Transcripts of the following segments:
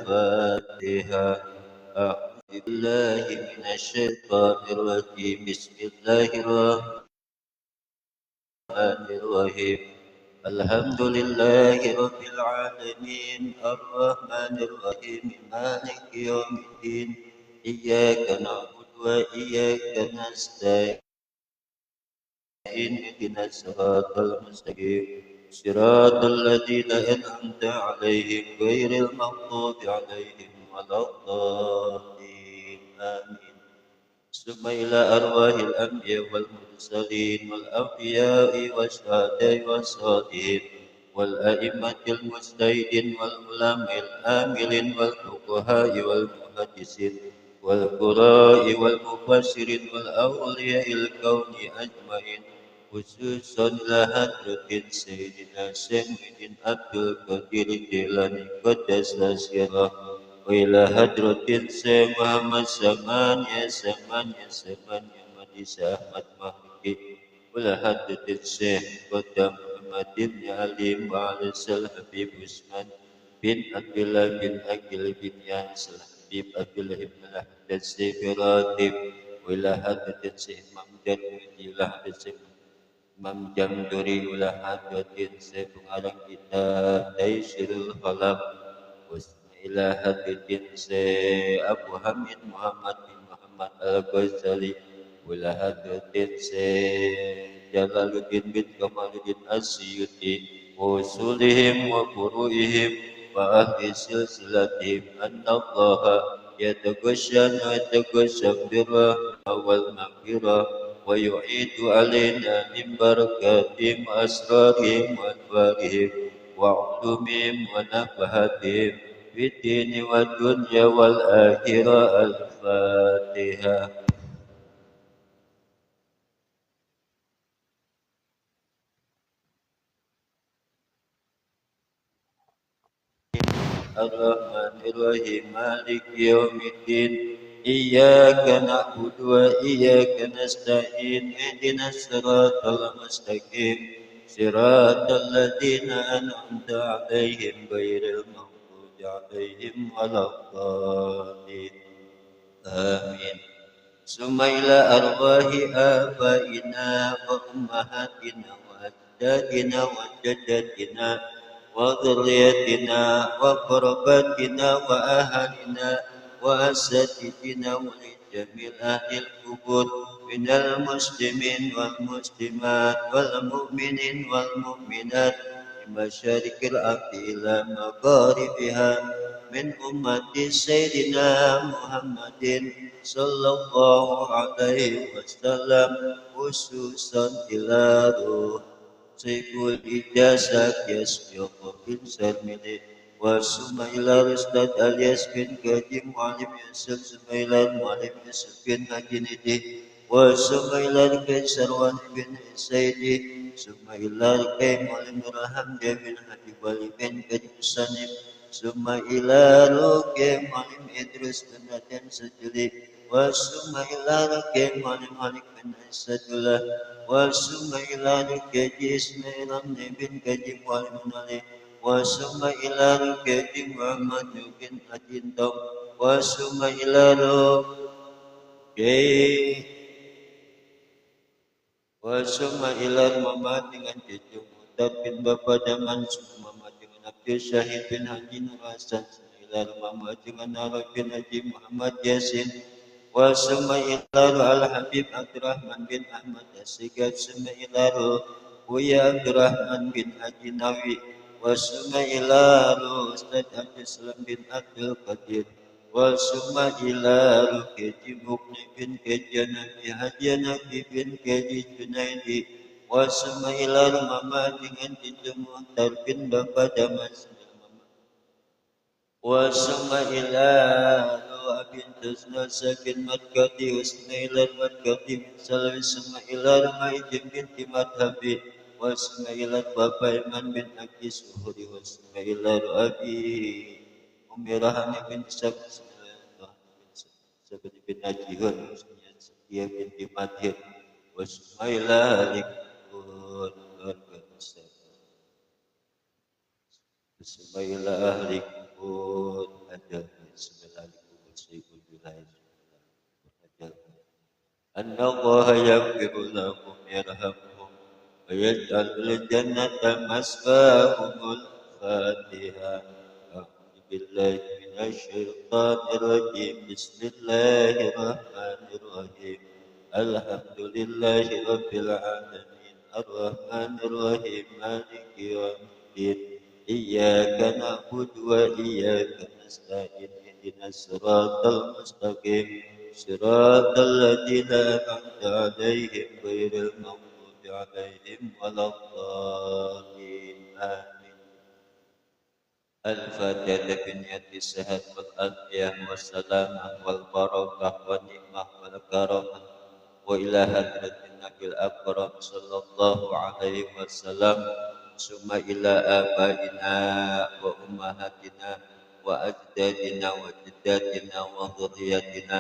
الفاتحة. أعوذ بالله من الشيطان الرجيم. بسم الله الرحمن الرحيم. الحمد لله رب العالمين الرحمن الرحيم مالك يوم الدين. إياك نعبد وإياك نستعين. اهدنا الصراط المستقيم صراط الذين أنعمت عليهم غير المغضوب عليهم ولا الضالين آمين. ثم إلى أرواح الأنبياء والمرسلين والأنبياء والشهداء والصالحين والأئمة المجتهدين والعلماء العاملين والفقهاء والمحدثين والقراء والمفسرين والأولياء الكون أجمعين، خصوصا إلى حضرة سيدنا سيد عبد القادر الجيلاني قدس سره، وإلى حضرة الشيخ محمد سمان يا سمان يا سمان يا مجلس أحمد مالكي، وإلى حضرة الشيخ قدام محمد بن علي وعلى الحبيب عثمان بن عبد الله بن أكيل بن ياسر الحبيب عبد الله بن الأحمد الشيخ راتب، وإلى حضرة الشيخ محمد وإلى حضرة الشيخ Imam Jamduri وإلى حضرة الشيخ pengarang kitab Taisirul Khalam, إلى حضرة الشيخ أبو حميد محمد بن محمد Al-Ghazali, وإلى حضرة الشيخ جلال الدين بن كمال الدين السيوطي وأصولهم وفروعهم وأهل سلسلتهم أن الله يتغشى ويتغشى بالرحمة والمغفرة ويعيد علينا من بركاتهم وأسرارهم وأنوارهم وعلومهم ونفحاتهم في الدين والدنيا والآخرة. الفاتحة. الرحمن الرحيم مالك يوم الدين. إياك نعبد وإياك نستعين اهدنا الصراط المستقيم صراط الذين أنعمت عليهم غير المغضوب عليهم ولا الضالين آمين. ثم إلى أرواح آبائنا وأمهاتنا وأجدادنا وجداتنا وذريتنا وقرباتنا وأهلنا وأساتذتنا ولجميع أهل القبور من المسلمين والمسلمات والمؤمنين والمؤمنات من مشارق الأرض إلى مغاربها من أمة سيدنا محمد صلى الله عليه وسلم، خصوصا إلى روح Sayyidul Ijazah Yasmiq bin Sarmili wa Sumaila Ustad alias bin Gaji Mu'alim Yusuf Sumaila Mu'alim Yusuf bin Haji Nidi wa Sumaila Kaisar Wali bin Sayyidi Sumaila Kai Mu'alim Raham bin Haji Wali bin Gaji Sanib Sumaila Ruki Mu'alim Idris bin Raden Sajuli wa Sumaila Ruki Mu'alim Halik bin Asadullah wa Sumaila Ruki Ismail bin Gaji Mu'alim Ali wa Sumaila Ruki Muhammad bin Ajintong wa Sumaila Ruki Muhammad dengan cucu Muhtar bin Bapa Daman Muhammad dengan Abdul Syahid bin Haji Nur Hasan Sumaila Muhammad dengan Arab bin Haji Muhammad Yasin wa Sumaila Al-Habib Abdurrahman bin Ahmad As-Sigaf Sumaila Buya Abdurrahman bin Haji Nawi wa Sumaila Ustaz Abdul Salam bin Abdul Qadir wa Sumaila Keji Mukni bin Keji Nabi Haji Nabi bin Keji Junaidi wa Sumaila Mama dengan cucu Muhtar bin Bapa Damas wa Sumaila bin Tusna Sakin Madkati Usmaila Madkati bin Salawi Sumaila Maijim bin Madhabi wa Sumaila Bapa Iman bin Aki Suhuri wa Sumaila Abi Umirahani bin Sabit bin Najihun Setia bin Madhir wa Sumaila Likun Sumaila Likun ada يصيب بالله أن الله يغفر لهم يرحمهم ويجعل الجنة مسواهم. الفاتحة. أعوذ بالله من الشيطان الرجيم. بسم الله الرحمن الرحيم. الحمد لله رب العالمين الرحمن الرحيم مالك يوم الدين إياك نعبد وإياك نستعين اهدنا الصراط المستقيم صراط الذين أنعمت عليهم غير المغضوب عليهم ولا الضالين آمين. الفاتحة بنية الصحة والعافية والسلامة والبركة والنعمة والكرامة وإلى حضرة النبي الأكرم صلى الله عليه وسلم ثم إلى آبائنا وأمهاتنا وأجدادنا وجداتنا وذريتنا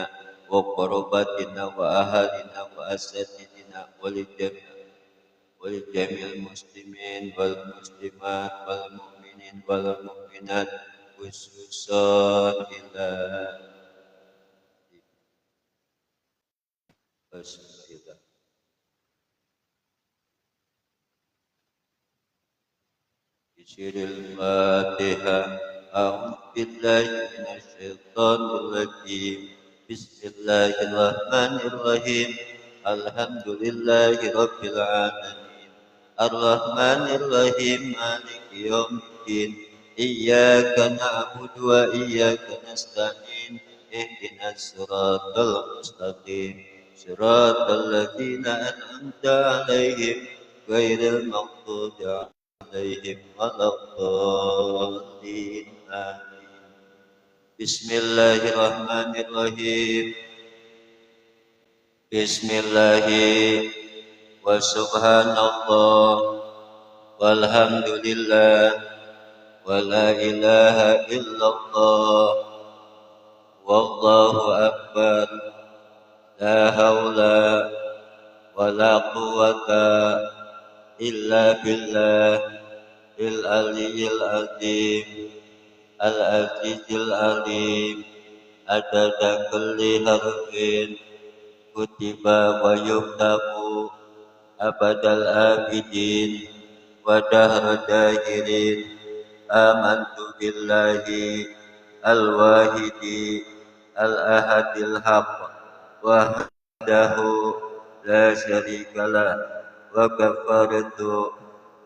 وقرباتنا وأهالنا وأساتذتنا ولجميع المسلمين والمسلمات والمؤمنين والمؤمنات خصوصا إلى بسر الفاتحة. أعوذ بالله من الشيطان الرجيم. بسم الله الرحمن الرحيم. الحمد لله رب العالمين الرحمن الرحيم مالك يوم الدين إياك نعبد وإياك نستعين اهدنا الصراط المستقيم صراط الذين أنعمت عليهم غير المغضوب عليهم ولا الضالين آمين. بسم الله الرحمن الرحيم. بسم الله وسبحان الله والحمد لله ولا إله إلا الله والله أكبر. لا حول ولا قوة إلا بالله العلي العظيم العزيز العليم عدد كل حرف كتب ويكتب أبد الآبدين ودهر الداهرين. آمنت بالله الواحد الأحد الحق وحده لا شريك له وكفرت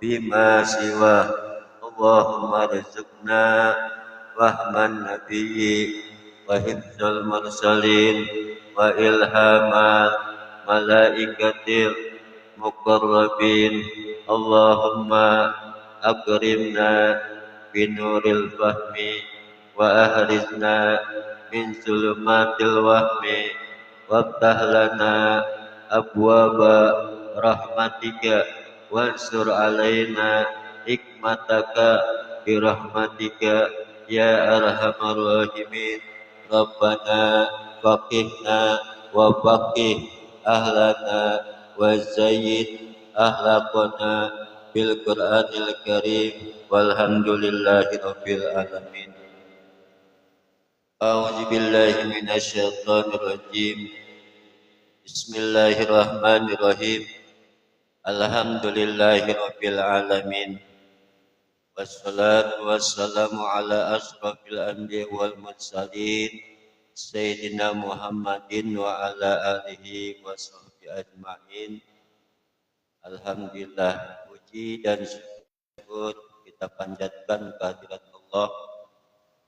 بما سواه. اللهم ارزقنا فهم النبي وحفظ المرسلين وإلهام ملائكة المقربين. اللهم أكرمنا بنور الفهم وأخرجنا من ظلمات الوهم وافتح لنا أبواب رحمتك وانصر علينا حكمتك برحمتك يا أرحم الراحمين. ربنا فقهنا وفقه أهلنا وزين أخلاقنا بالقرآن الكريم والحمد لله رب العالمين. أعوذ بالله من الشيطان الرجيم. بسم الله الرحمن الرحيم. الحمد لله رب العالمين والصلاة والسلام على أشرف الأنبياء والمرسلين Sayyidina Muhammadin wa ala alihi wa sahbihi ajma'in. Alhamdulillah, puji dan syukur kita panjatkan kehadirat Allah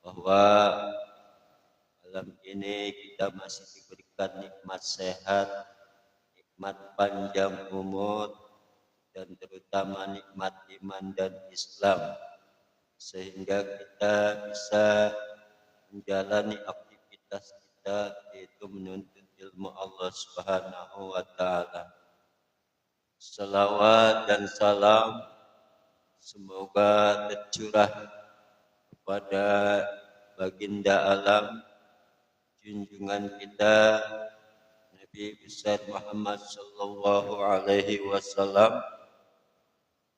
bahwa malam ini kita masih diberikan nikmat sehat, nikmat panjang umur, dan terutama nikmat iman dan Islam, sehingga kita bisa menjalani aktivitas kita, yaitu menuntut ilmu Allah Subhanahu wa Ta'ala. Salawat dan salam semoga tercurah kepada baginda alam, junjungan kita Nabi besar Muhammad sallallahu alaihi wasallam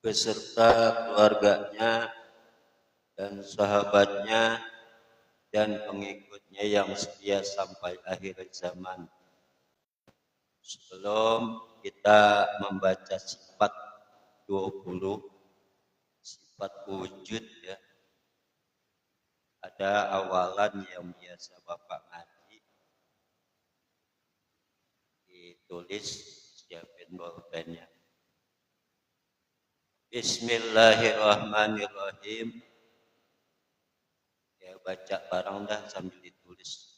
beserta keluarganya dan sahabatnya dan pengikutnya yang setia sampai akhir zaman. Sebelum kita membaca sifat 20, sifat wujud ya, ada awalan yang biasa Bapak ngaji, ditulis, siapin bolpennya. Bismillahirrahmanirrahim. Ya baca bareng dah sambil ditulis.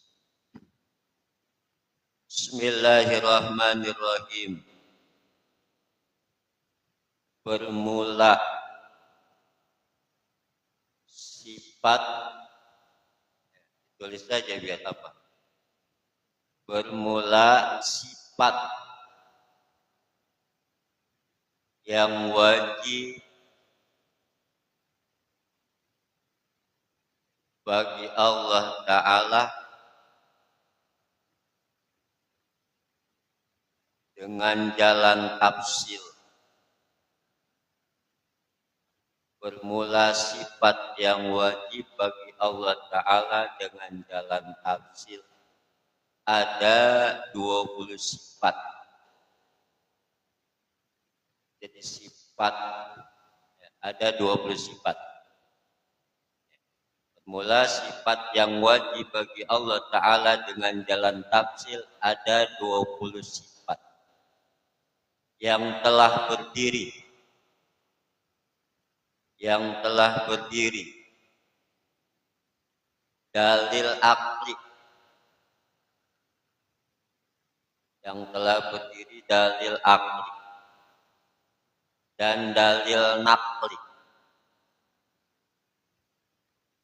Bismillahirrahmanirrahim. Bermula sifat, tulis saja biar apa. Bermula sifat yang wajib bagi Allah Ta'ala dengan jalan tafsil. Bermula sifat yang wajib bagi Allah Ta'ala dengan jalan tafsil. Ada 20 sifat. Jadi sifat, ada 20 sifat. Bermula sifat yang wajib bagi Allah Ta'ala dengan jalan tafsil ada 20 sifat. Yang telah berdiri. Yang telah berdiri. Dalil akli. Yang telah berdiri dalil akli. Dan dalil nakli.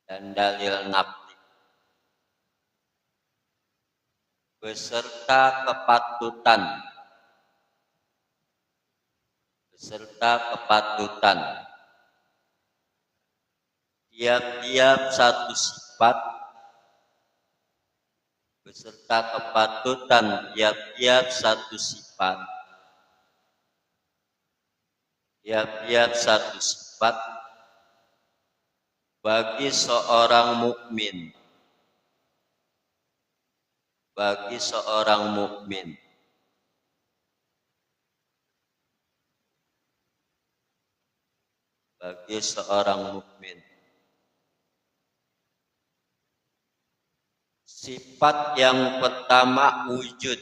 Dan dalil nakli. Beserta kepatutan. Beserta kepatutan. Tiap-tiap satu sifat beserta kepatutan tiap-tiap satu sifat. Tiap-tiap satu sifat bagi seorang mukmin. Bagi seorang mukmin. Bagi seorang mukmin. Sifat yang pertama wujud.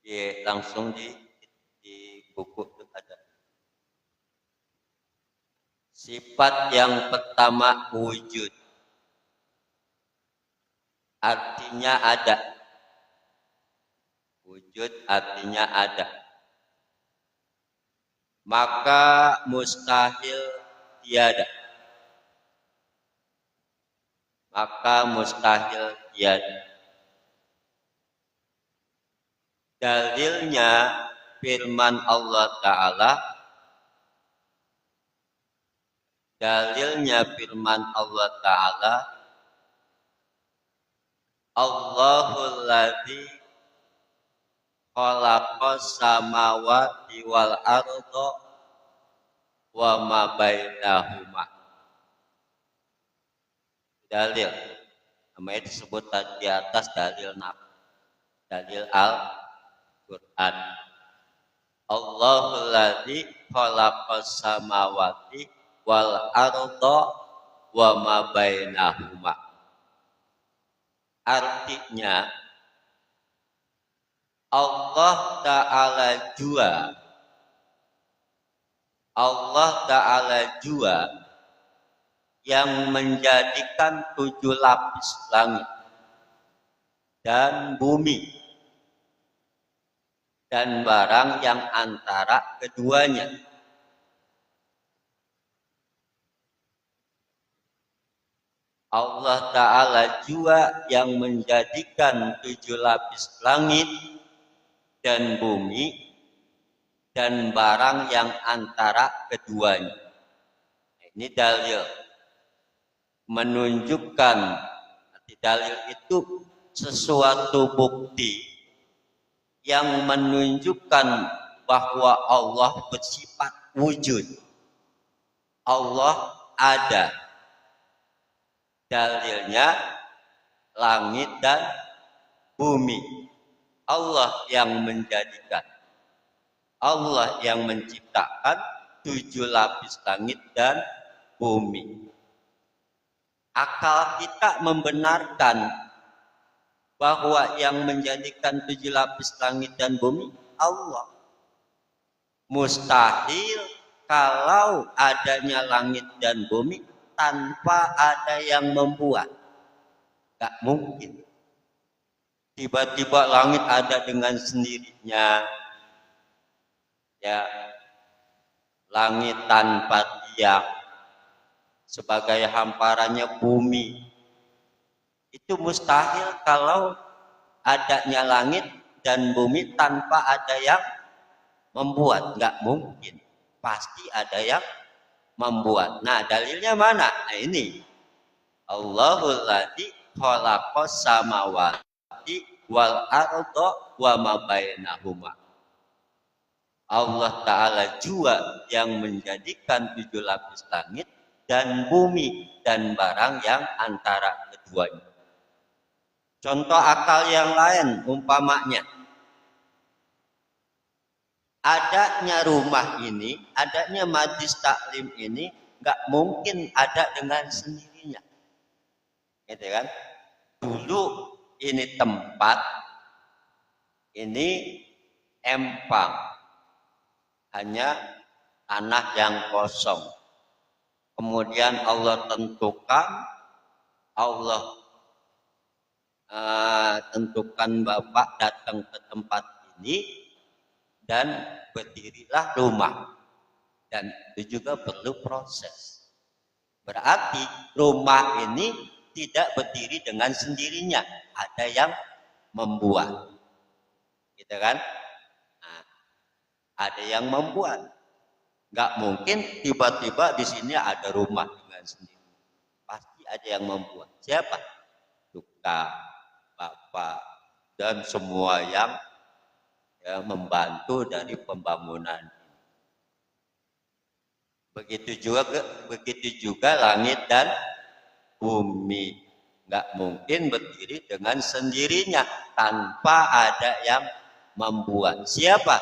Ya, langsung di buku itu ada. Sifat yang pertama wujud. Artinya ada. Wujud artinya ada. Maka mustahil tiada. Maka mustahil tiada. Dalilnya firman Allah Ta'ala. Dalilnya firman Allah Ta'ala. Allahul ladzi khalaqas samawati wal arda wa ma bainahuma. Dalil. Namanya disebut di atas dalil dalil Al-Quran. Allahul ladzi khalaqas samawati wal arda wa ma bainahuma. Artinya Allah Ta'ala jua yang menjadikan 7 lapis langit dan bumi dan barang yang antara keduanya. Allah Ta'ala jua yang menjadikan 7 lapis langit dan bumi dan barang yang antara keduanya. Ini dalil menunjukkan, arti dalil itu sesuatu bukti yang menunjukkan bahwa Allah bersifat wujud. Allah ada. Dalilnya langit dan bumi. Allah yang menjadikan. Allah yang menciptakan 7 lapis langit dan bumi. Akal kita membenarkan bahwa yang menjadikan 7 lapis langit dan bumi Allah. Mustahil kalau adanya langit dan bumi tanpa ada yang membuat. Gak mungkin. Tiba-tiba langit ada dengan sendirinya. Ya, langit tanpa tiang. Sebagai hamparannya bumi. Itu mustahil kalau adanya langit dan bumi tanpa ada yang membuat. Gak mungkin. Pasti ada yang membuat. Nah, dalilnya mana? Nah, ini. Allahul ladzi khalaqas samawati wal arda wa ma bainahuma. Allah Ta'ala jua yang menjadikan 7 lapis langit dan bumi dan barang yang antara keduanya. Contoh akal yang lain umpamanya. Adanya rumah ini, adanya majlis taklim ini nggak mungkin ada dengan sendirinya. Gitu kan? Dulu ini tempat, ini empang, hanya tanah yang kosong. Kemudian Allah tentukan, Allah tentukan Bapak datang ke tempat ini dan berdirilah rumah. Dan itu juga perlu proses. Berarti rumah ini tidak berdiri dengan sendirinya, ada yang membuat, gitu kan? Nah, ada yang membuat. Nggak mungkin tiba-tiba di sini ada rumah dengan sendiri. Pasti ada yang membuat. Siapa? Tukang, bapak, dan semua yang membantu dari pembangunan. Begitu juga langit dan bumi. Nggak mungkin berdiri dengan sendirinya tanpa ada yang membuat. Siapa?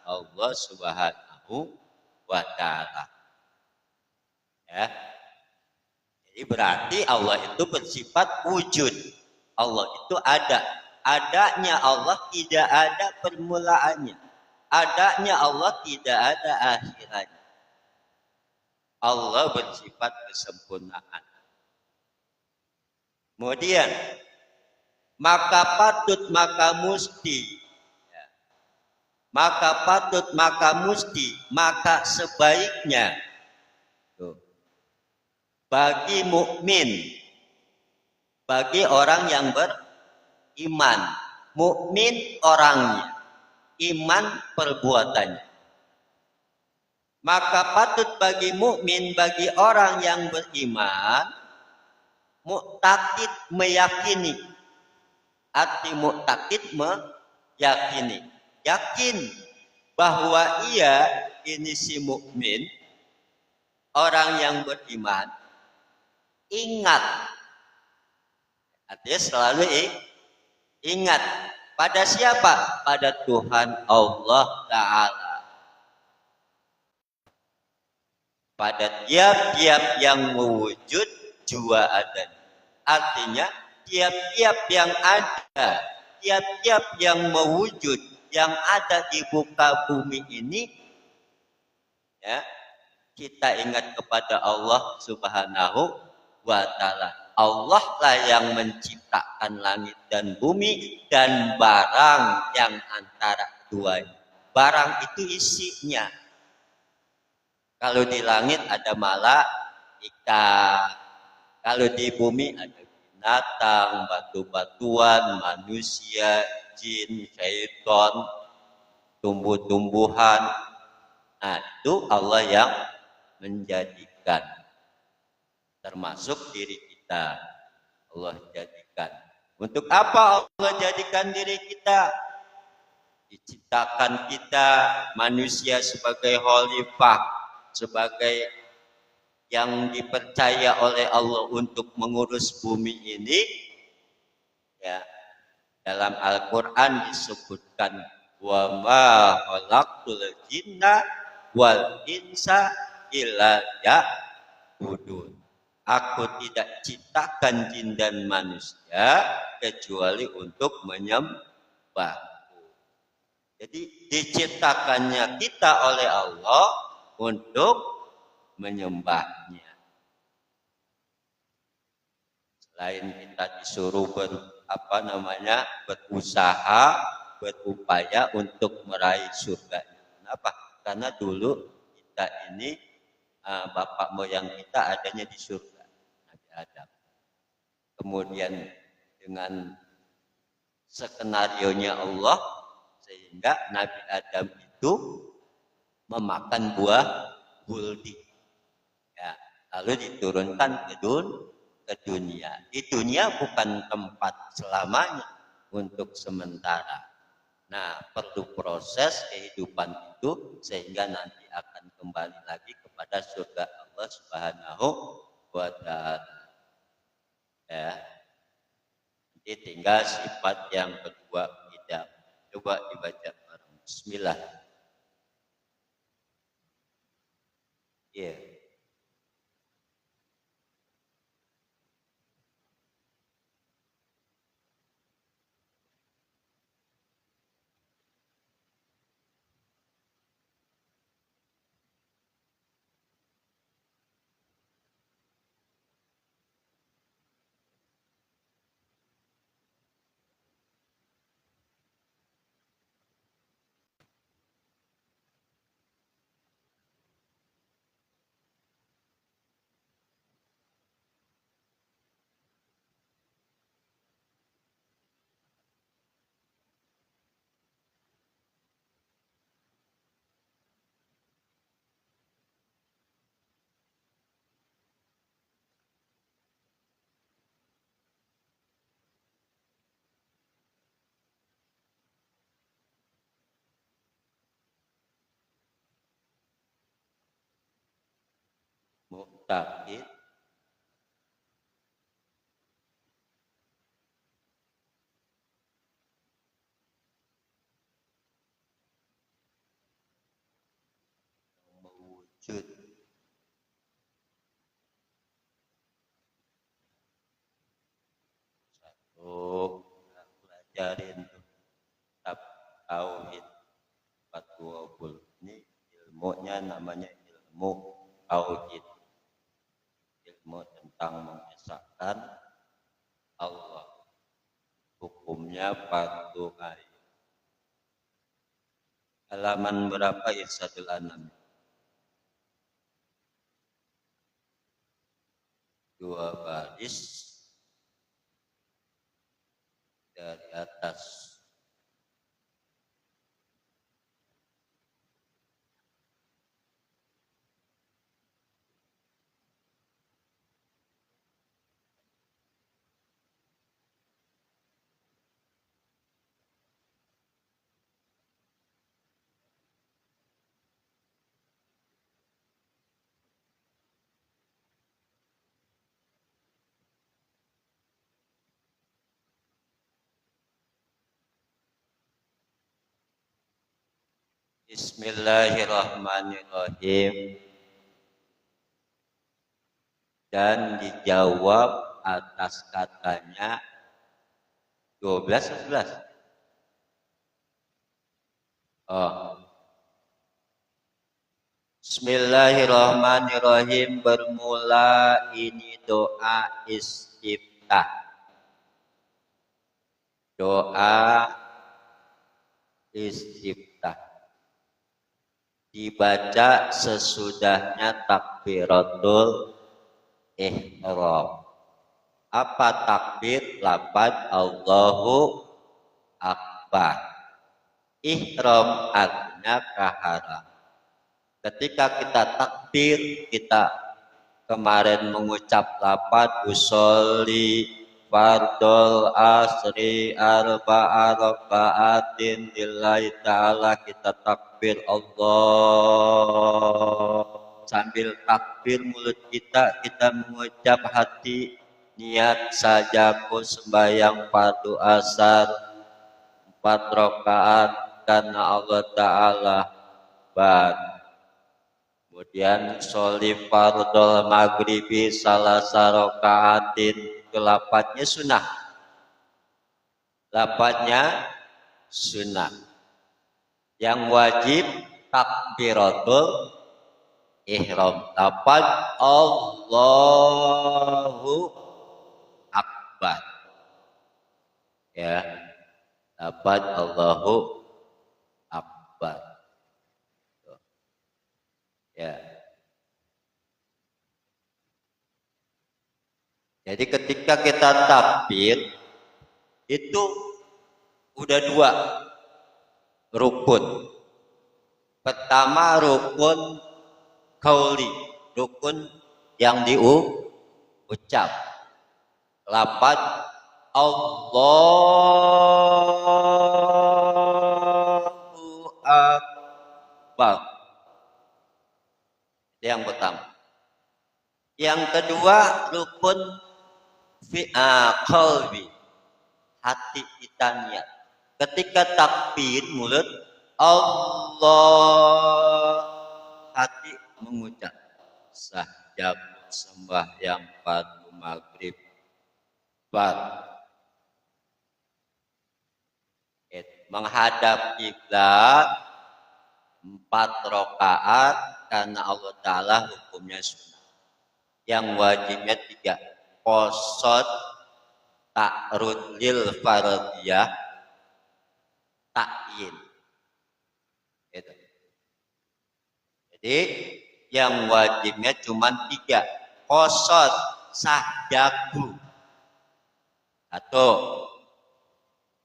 Allah Subhanahu wa Ta'ala. Ya. Jadi berarti Allah itu bersifat wujud. Allah itu ada. Adanya Allah tidak ada permulaannya. Adanya Allah tidak ada akhirannya. Allah bersifat kesempurnaan. Kemudian, maka patut maka mesti, ya. Maka patut maka mesti, maka sebaiknya tuh, bagi mukmin, bagi orang yang beriman, mukmin orangnya, iman perbuatannya. Maka patut bagi mukmin, bagi orang yang beriman, mu'taqid meyakini. Arti mu'taqid meyakini. Yakin bahwa ia ini si mukmin, orang yang beriman, ingat. Artinya selalu ingat. Pada siapa? Pada Tuhan Allah Ta'ala. Pada tiap-tiap yang mewujud jua ada. Artinya tiap-tiap yang ada, tiap-tiap yang mewujud, yang ada di muka bumi ini, ya, kita ingat kepada Allah Subhanahu wa Ta'ala. Allah lah yang menciptakan langit dan bumi dan barang yang antara keduanya. Barang itu isinya. Kalau di langit ada malaikat, kalau di bumi ada binatang, batu-batuan, manusia, jin, syaitan, tumbuh-tumbuhan. Nah, itu Allah yang menjadikan. Termasuk diri kita. Allah jadikan. Untuk apa Allah jadikan diri kita? Diciptakan kita manusia sebagai khalifah, sebagai yang dipercaya oleh Allah untuk mengurus bumi ini, ya, dalam Al-Quran disebutkan wa ma khalaqtul jinna wal insa illa ya'budun. Aku tidak ciptakan jin dan manusia kecuali untuk menyembahku. Jadi diciptakannya kita oleh Allah untuk menyembahnya. Selain kita disuruh berusaha, berupaya untuk meraih surga. Kenapa? Karena dulu kita ini bapak moyang kita adanya di surga, Nabi Adam. Kemudian dengan skenarionya Allah, sehingga Nabi Adam itu memakan buah huldi. Ya, lalu diturunkan ke dunia. Di dunia bukan tempat selamanya, untuk sementara. Nah, perlu proses kehidupan itu sehingga nanti akan kembali lagi kepada surga Allah Subhanahu wa Ta'ala. Ya. Nanti tinggal sifat yang kedua tidak. Coba dibaca bareng. Bismillah. Yeah. Mu'taqid mewujud. Satu, pelajarin kitab tauhid Fathul. Ini ilmunya namanya ilmu tauhid. Ilmu tentang mengesahkan Allah. Hukumnya fardu ain. Halaman berapa Irsyadul Anam? 2 baris dari atas. Bismillahirrahmanirrahim. Dan dijawab atas katanya 12 atau 11? Oh. Bismillahirrahmanirrahim. Bermula ini doa istiftah. Doa istiftah. Dibaca sesudahnya takbiratul ihram. Apa takbir? Lafaz Allahu Akbar. Ihram artinya kaharam. Ketika kita takbir, kita kemarin mengucap lafaz usolli fardol asri arba'a raka'atin lillahi ta'ala, kita takbir Allah sambil takbir mulut kita mengucap hati niat sajaku sembahyang fardu asar 4 rakaat karena Allah Ta'ala. Kemudian sholi fardul maghribi salasa rakaatin, itu lapatnya sunnah. Lapatnya sunnah. Yang wajib takbiratul ihram. Lapat Allahu Akbar. Ya. Lapat Allahu Akbar. Ya. Jadi ketika kita takbir itu udah 2 rukun. Pertama rukun qauli, rukun yang diucap. Lafaz Allahu Akbar. Itu yang pertama. Yang kedua rukun qalbi, hati kita niat. Ketika takbir mulut Allah, hati mengucap sahjab sembahyang fardu maghrib menghadap kiblat 4 rakaat karena Allah Ta'ala hukumnya sunnah. Yang wajibnya 3, qasad ta'rud lil fardiyah ta'yin. Itu. Jadi yang wajibnya cuma 3, qasad sahjaku. 1.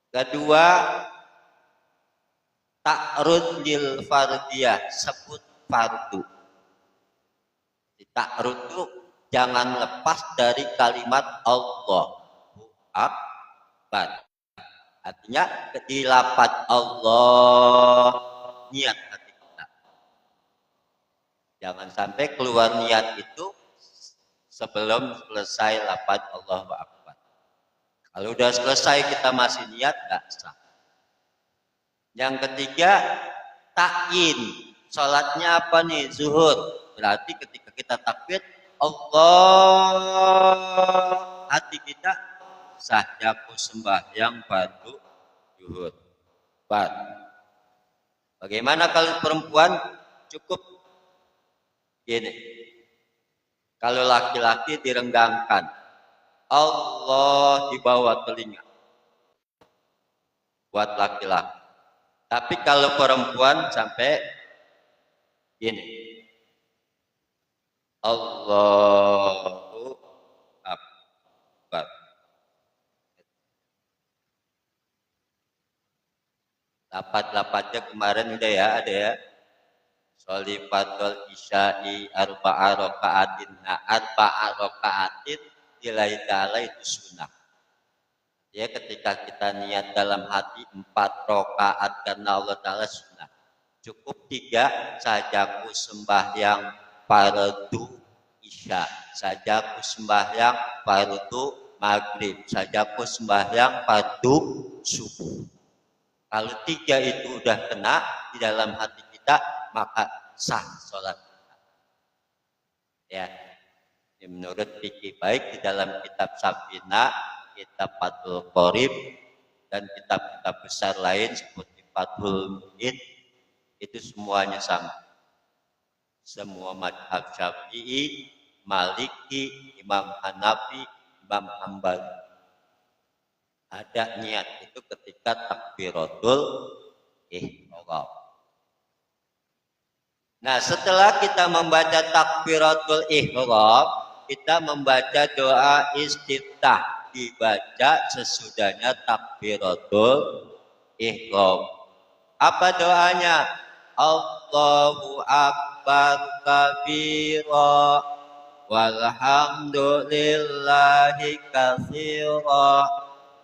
Kedua, ta'rud lil fardiyah, sebut fardu. Ta'rud itu jangan lepas dari kalimat Allahu Akbar. Artinya di lafaz Allah niat hati kita. Jangan sampai keluar niat itu sebelum selesai lafaz Allahu Akbar. Kalau udah selesai kita masih niat, nggak sah. Yang ketiga, ta'yin. Sholatnya apa nih? Zuhur. Berarti ketika kita takbir, Allah, hati kita sahjaku sembahyang fardu zuhur. Bagaimana kalau perempuan? Cukup gini. Kalau laki-laki direnggangkan, Allah di bawah telinga buat laki-laki. Tapi kalau perempuan sampai gini, Allahu Akbar. Lapat-lapatnya kemarin udah ya, ada ya. Sholi fardul isya'i arba'a raka'atin. Nah, arba'a raka'atin lillahi ta'ala itu sunnah. Ya, ketika kita niat dalam hati 4 rakaat karena Allah Ta'ala sunnah. Cukup 3, sajaku sembahyang fardu isya, sajaku sembahyang fardu maghrib, sajaku sembahyang fardu subuh. Kalau 3 itu udah kena di dalam hati kita, maka sah sholat kita. Ya. Ini menurut fikih baik di dalam kitab Safina, kitab Fathul Qorib, dan kitab-kitab besar lain seperti Fathul Mu'in, itu semuanya sama. Semua madhab Syafi'i, Maliki, Imam Hanafi, Imam Hambali. Ada niat itu ketika takbiratul ihram. Nah, setelah kita membaca takbiratul ihram, kita membaca doa istiftah, dibaca sesudahnya takbiratul ihram. Apa doanya? Allahu Akbar kabira walhamdulillahi katsira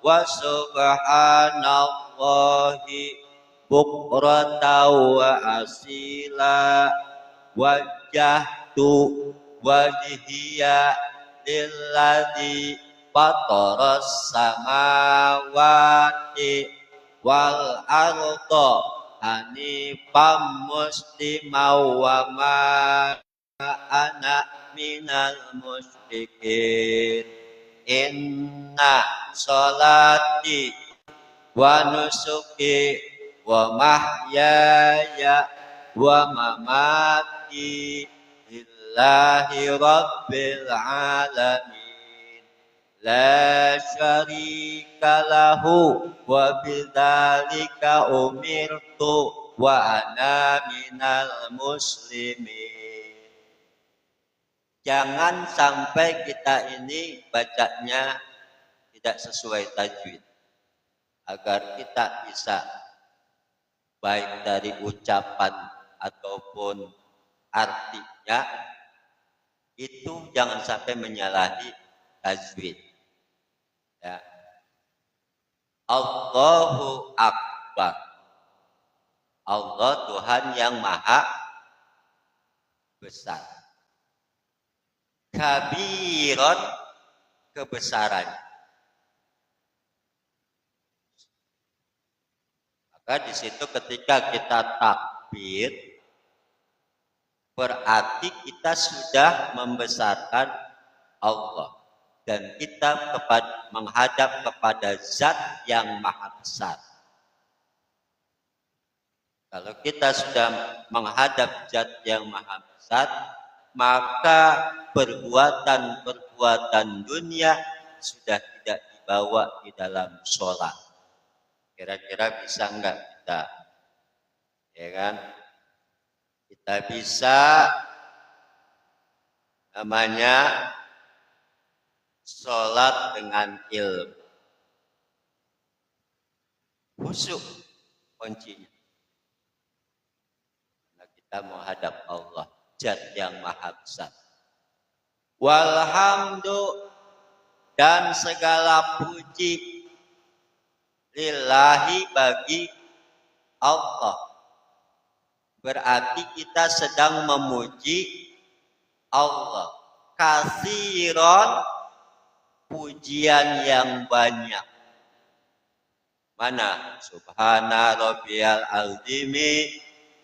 wa subhanallahi bukrata wa asila wajah wajjahtu wajhiya lilladzi fataras samawati wal arda hanifam muslimau wa ma ana minal musyrikin. Inna sholati wa nusuki wa mahyaya wa mamati lillahi rabbil alamin la syarika lahu wa bidzalika umirtu wa ana minal muslimin. Jangan sampai kita ini bacanya tidak sesuai tajwid, agar kita bisa baik dari ucapan ataupun artinya itu jangan sampai menyalahi tajwid. Ya. Allahu Akbar. Allah Tuhan yang maha besar. Kabiron kebesaran. Maka di situ ketika kita takbir berarti kita sudah membesarkan Allah dan kita menghadap kepada Zat yang maha besar. Kalau kita sudah menghadap Zat yang maha besar, maka perbuatan-perbuatan dunia sudah tidak dibawa di dalam sholat. Kira-kira bisa enggak kita? Ya kan? Kita bisa namanya sholat dengan ilmu. Khusyuk kuncinya. Karena kita menghadap Allah, Zat yang maha besar. Walhamdu dan segala puji lillahi bagi Allah. Berarti kita sedang memuji Allah. Katsiron, pujian yang banyak. Mana? Subhana rabbiyal azimi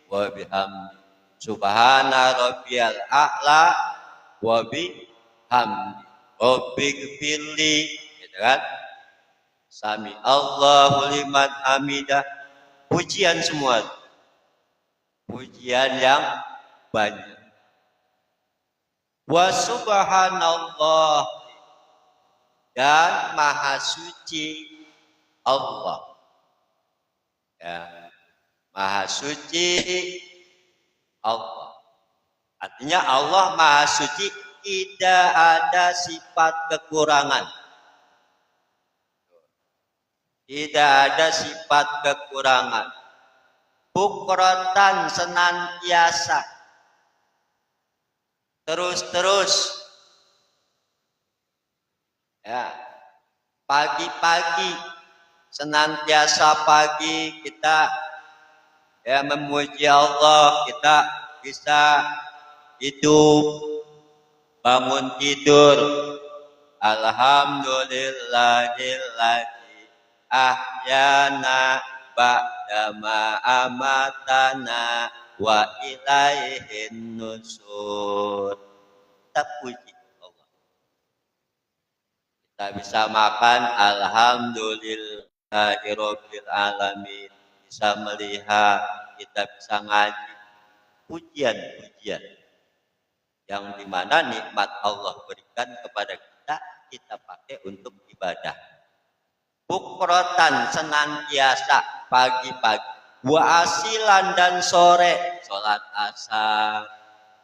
wa bihamdi. Subhana rabbiyal a'la wa bihamdi. Rabbighfirli, gitu kan? Sami Allahu liman hamidah. Pujian semua. Pujian yang banyak. Wa subhanallah, dan maha suci Allah. Ya, maha suci Allah. Artinya Allah maha suci, tidak ada sifat kekurangan. Tidak ada sifat kekurangan. Bukratan, senantiasa. Terus-terus. Ya. Pagi-pagi, senantiasa pagi kita ya memuji Allah, kita bisa hidup, bangun tidur. Alhamdulillahilladzi ahyana ba'dama amatana wa ilaihin nusur. Kita puji Allah. Kita bisa makan, alhamdulillahirabbil alamin. Bisa melihat, kita bisa ngaji. Pujian-pujian yang dimana nikmat Allah berikan kepada kita, kita pakai untuk ibadah. Bukrotan, senantiasa pagi-pagi, wa asilan dan sore, sholat asar,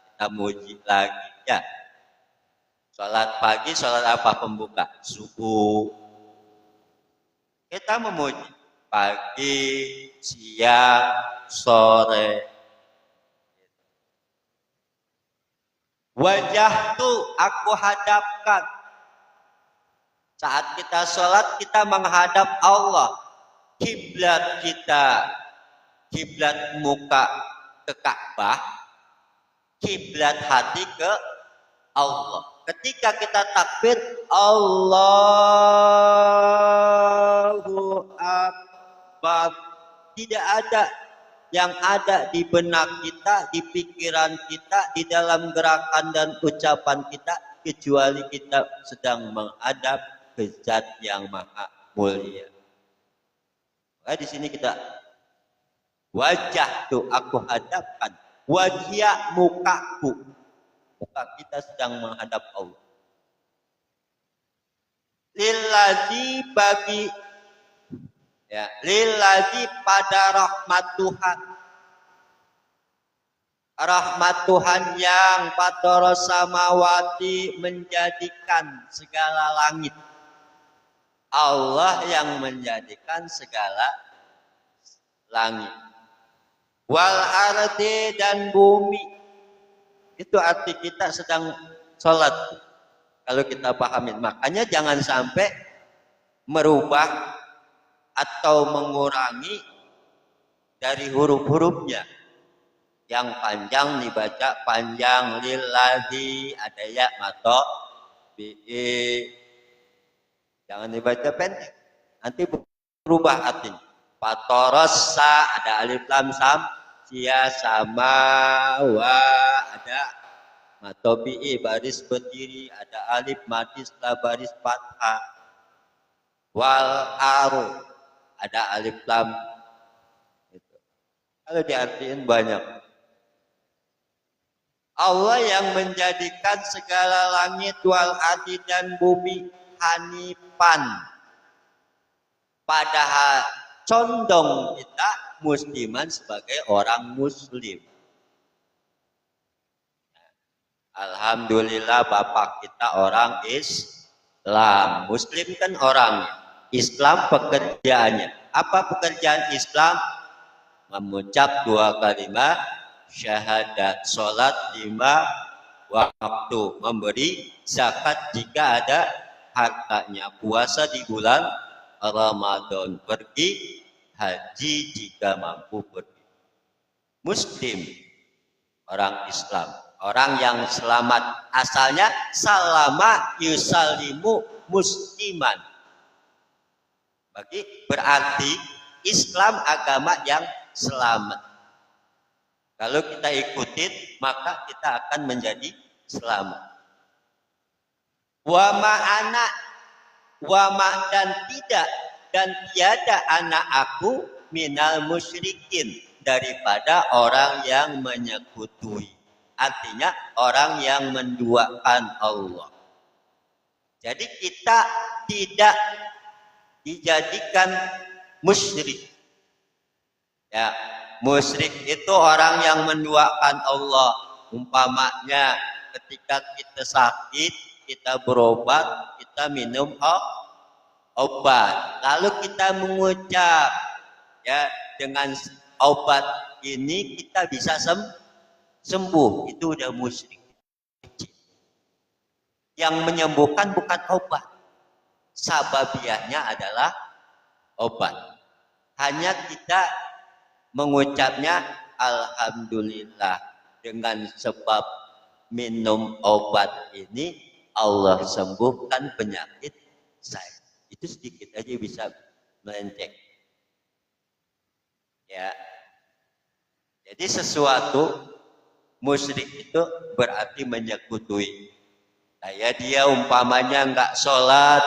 kita muji lagi ya. Sholat pagi, sholat apa pembuka? Subuh. Kita memuji pagi, siang, sore. Wajah tu aku hadapkan. Saat kita sholat, kita menghadap Allah. Kiblat kita, kiblat muka ke Ka'bah, kiblat hati ke Allah. Ketika kita takbir, Allahu Akbar, tidak ada yang ada di benak kita, di pikiran kita, di dalam gerakan dan ucapan kita, kecuali kita sedang menghadap ke Zat yang maha mulia. Maka di sini kita wajah tuh aku hadapkan, wajah mukaku, muka kita sedang menghadap Allah. Lillazi bagi ya, lillazi pada rahmat Tuhan. Rahmat Tuhan yang fatara samawati menjadikan segala langit. Allah yang menjadikan segala langit. Wal ardi dan bumi. Itu arti kita sedang sholat. Kalau kita pahamin. Makanya jangan sampai merubah atau mengurangi dari huruf-hurufnya. Yang panjang dibaca panjang, lillahi, ada ya mato bi'i. Jangan dibaca pendek. Nanti berubah artinya. Fatorosa, ada alif lam sam, sia sama wa, ada mato bi'i baris berdiri, ada alif mati setelah baris fathah. Wal aru, ada alif lam. Itu. Kalau diartiin banyak. Allah yang menjadikan segala langit wal ardi dan bumi hanifan. Padahal condong kita musliman sebagai orang muslim. Alhamdulillah bapak kita orang Islam. Muslim kan orang. Islam pekerjaannya. Apa pekerjaan Islam? Mengucap 2 kalimat syahadat, sholat 5 waktu, memberi zakat jika ada hartanya, puasa di bulan Ramadan, pergi haji jika mampu pergi. Muslim, orang Islam, orang yang selamat, asalnya salama yusalimu musliman. Berarti Islam agama yang selamat. Kalau kita ikutin, maka kita akan menjadi selamat. Wa ma'ana, wa ma dan tidak, dan tiada anak aku minal musyrikin, daripada orang yang menyekutui. Artinya orang yang menduakan Allah. Jadi kita tidak dijadikan musyrik. Ya. Musyrik itu orang yang menduakan Allah. Umpamanya ketika kita sakit, kita berobat, kita minum obat. Lalu kita mengucap, ya, dengan obat ini kita bisa sembuh. Itu udah musyrik. Yang menyembuhkan bukan obat. Sababiahnya adalah obat. Hanya kita mengucapnya alhamdulillah, dengan sebab minum obat ini Allah sembuhkan penyakit saya. Itu sedikit aja bisa melenceng. Ya. Jadi sesuatu musyrik itu berarti menyekutui. Kayak dia umpamanya enggak sholat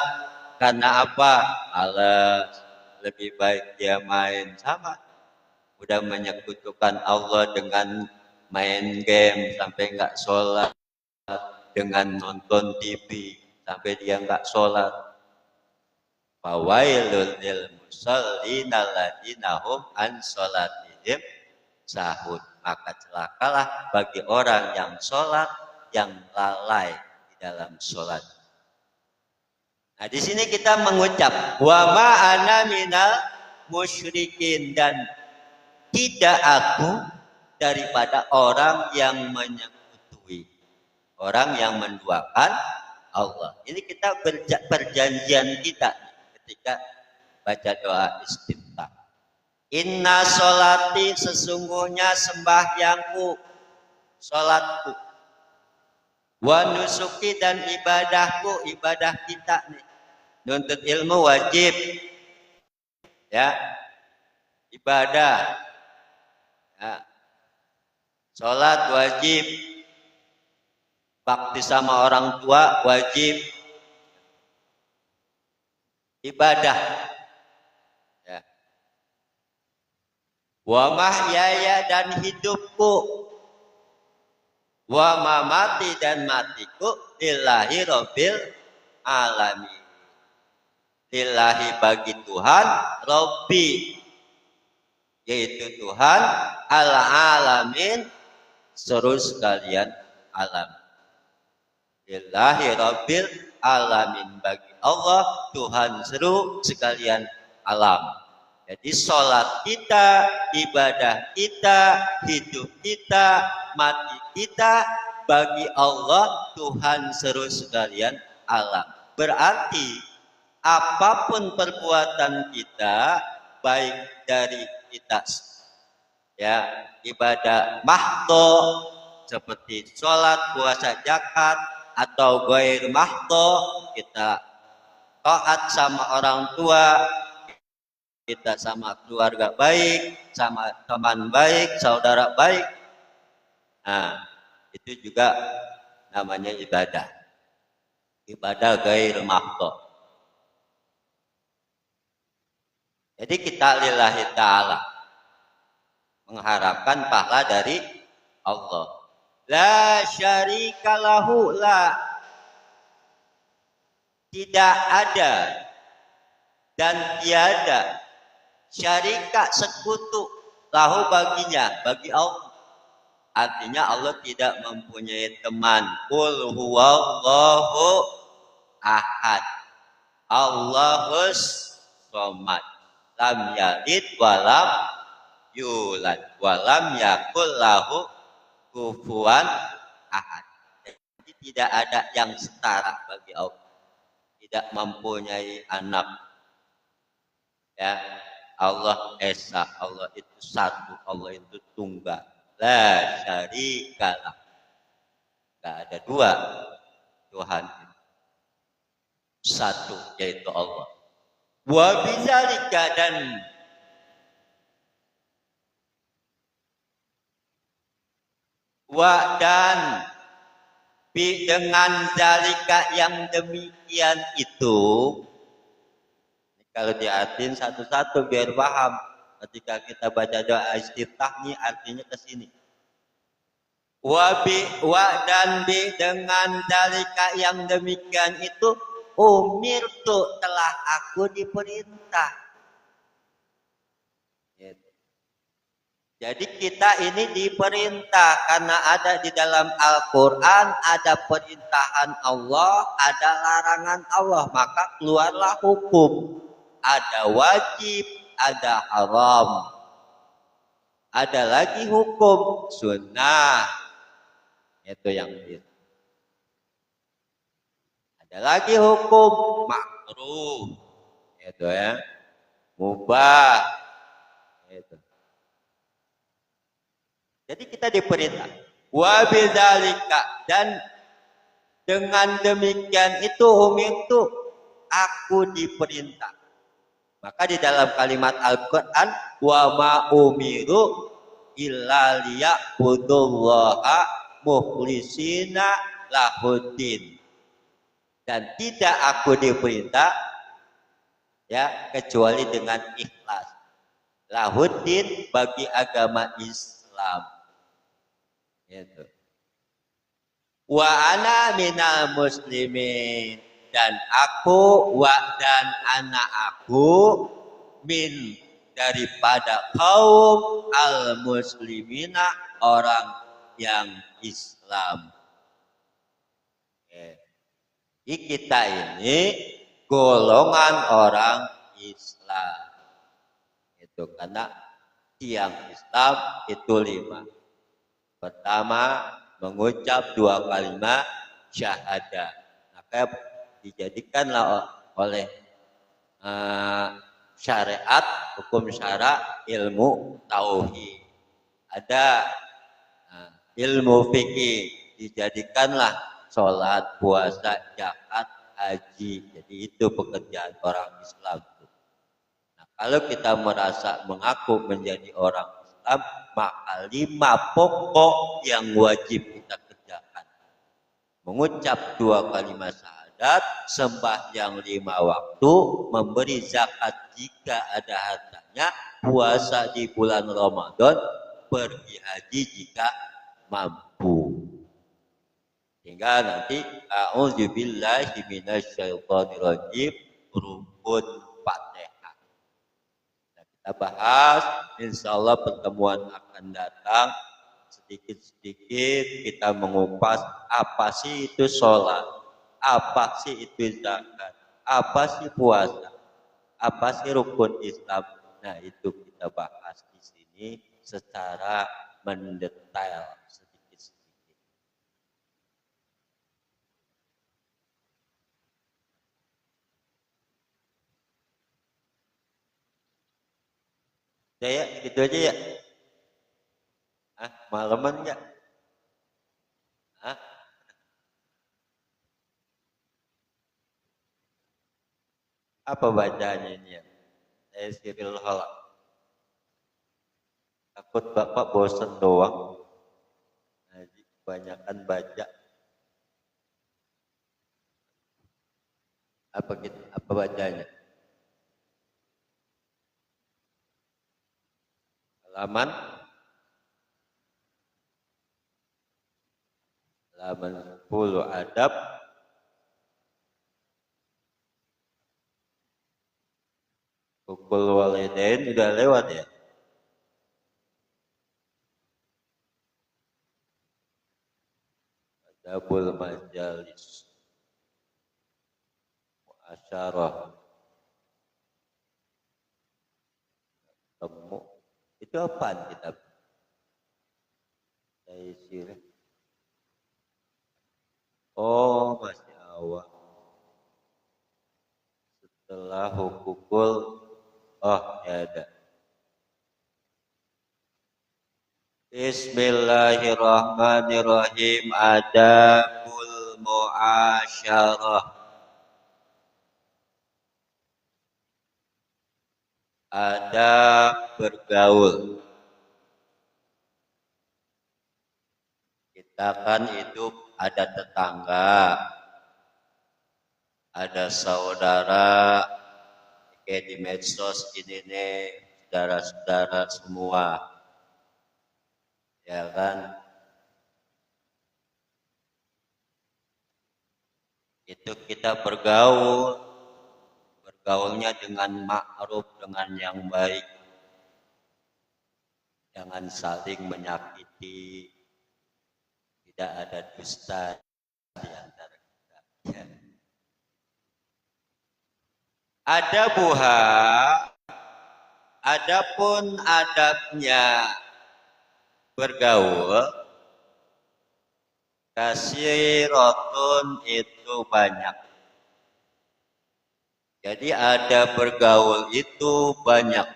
karena apa? Alas, lebih baik dia main, sama. Udah menyekutukan Allah dengan main game sampai enggak sholat, dengan nonton TV sampai dia enggak sholat. Fawailul lil musallin alladzina hum an sholatihim sahun. Maka celakalah bagi orang yang sholat, yang lalai di dalam sholat. Nah, di sini kita mengucap wa ma ana minal musyrikin, dan tidak aku daripada orang yang menyekutui, orang yang menduakan Allah. Ini kita perjanjian kita ketika baca doa istiftah. Inna sholati, sesungguhnya sembahyangku, salatku. Wa nusuki dan ibadahku, ibadah kita nih. Nuntut ilmu wajib. Ya. Ibadah. Ya. Salat wajib. Bakti sama orang tua wajib. Ibadah. Ya. Wa mahyaya dan hidupku. Wa mamati dan matiku lillahi rabbil alamin. Lillahi bagi Tuhan Rabbi, yaitu Tuhan al-alamin seluruh sekalian alam. Lillahi rabbil alamin, bagi Allah Tuhan seluruh sekalian alam. Jadi sholat kita, ibadah kita, hidup kita, mati kita bagi Allah Tuhan seluruh sekalian alam. Berarti apapun perbuatan kita, baik dari kita ya ibadah mahdo seperti sholat, puasa, zakat, atau ghair mahdo kita taat sama orang tua, kita sama keluarga baik, sama teman baik, saudara baik. Nah, itu juga namanya ibadah. Ibadah ghair mahdo. Jadi kita lillahi ta'ala. Mengharapkan pahala dari Allah. La syarika lahu la. Tidak ada dan tiada syarika sekutu lahu baginya, bagi Allah. Artinya Allah tidak mempunyai teman. Qul huwallahu ahad. Allahus somad. Lam yalid walam yulad. Walam yakul lahu kufuwan ahad. Jadi tidak ada yang setara bagi Allah. Tidak mempunyai anak. Ya, Allah esa, Allah itu satu, Allah itu tunggal. La syarikalah. Gak ada dua Tuhan. Satu, yaitu Allah. Wa bidzalika dan dengan zalika yang demikian itu. Kalau diartiin satu-satu biar paham. Ketika kita baca doa istiftah ini artinya ke sini. Dan dengan dalika yang demikian itu umirtu telah aku diperintah. Jadi kita ini diperintah karena ada di dalam Al-Quran, ada perintahan Allah, ada larangan Allah, maka keluarlah hukum. Ada wajib, ada haram. Ada lagi hukum sunnah. Itu yang itu. Ada lagi hukum makruh. Itu ya. Mubah. Itu. Jadi kita diperintah. Wa bidzalika dan dengan demikian itu umirtu aku diperintah. Maka di dalam kalimat Al-Quran wa ma umiru illa liya'budullaha mukhlisina lahuddin. Dan tidak aku diperintah ya kecuali dengan ikhlas. Lahuddin bagi agama Islam. Gitu. Wa ana minal muslimin. Dan aku dan anak aku min daripada kaum al-muslimina orang yang Islam. Jadi kita ini golongan orang Islam. Itu karena tiang Islam itu 5. Pertama, mengucap 2 kalimat syahadah. Maka dijadikanlah oleh syariat, hukum syara, ilmu tauhid. Ada ilmu fikih, dijadikanlah sholat, puasa, zakat, haji. Jadi itu pekerjaan orang Islam. Nah, kalau kita merasa mengaku menjadi orang Islam, maka 5 pokok yang wajib kita kerjakan. Mengucap 2 kalimat syahadat, sembahyang 5 waktu, memberi zakat jika ada hartanya, puasa di bulan Ramadan, pergi haji jika mampu. Hingga nanti a'udzubillahi minasyaitonirrajim rukun Fatihah. Nah, kita bahas, insya Allah pertemuan akan datang. Sedikit-sedikit kita mengupas apa sih itu sholat, apa sih itu zakat, apa sih puasa, apa sih rukun Islam. Nah, itu kita bahas di sini secara mendetail sedikit-sedikit. Ya, gitu aja ya. Malaman nggak? Apa bacanya ini ya? Saya Siril Halak. Takut Bapak bosan doang. Jadi kebanyakan baca. Apa bacanya? Halaman 10 adab. Hukul walidain udah lewat ya. Adabul majalis. Muasyarah. Temu. Itu apaan kitab? Taisir. Oh, masih awal. Setelah hukukul, oh ya ada. Bismillahirrahmanirrahim. Adabul muasyarah. Adab bergaul. Kita kan hidup ada tetangga, ada saudara, kayak di medsos gini nih, saudara-saudara semua. Ya kan? Itu kita bergaul. Bergaulnya dengan ma'ruf, dengan yang baik. Jangan saling menyakiti. Tidak ada dusta di antara kita. Ya. Ada buha, adapun adabnya bergaul, kasiratun itu banyak. Jadi ada bergaul itu banyak.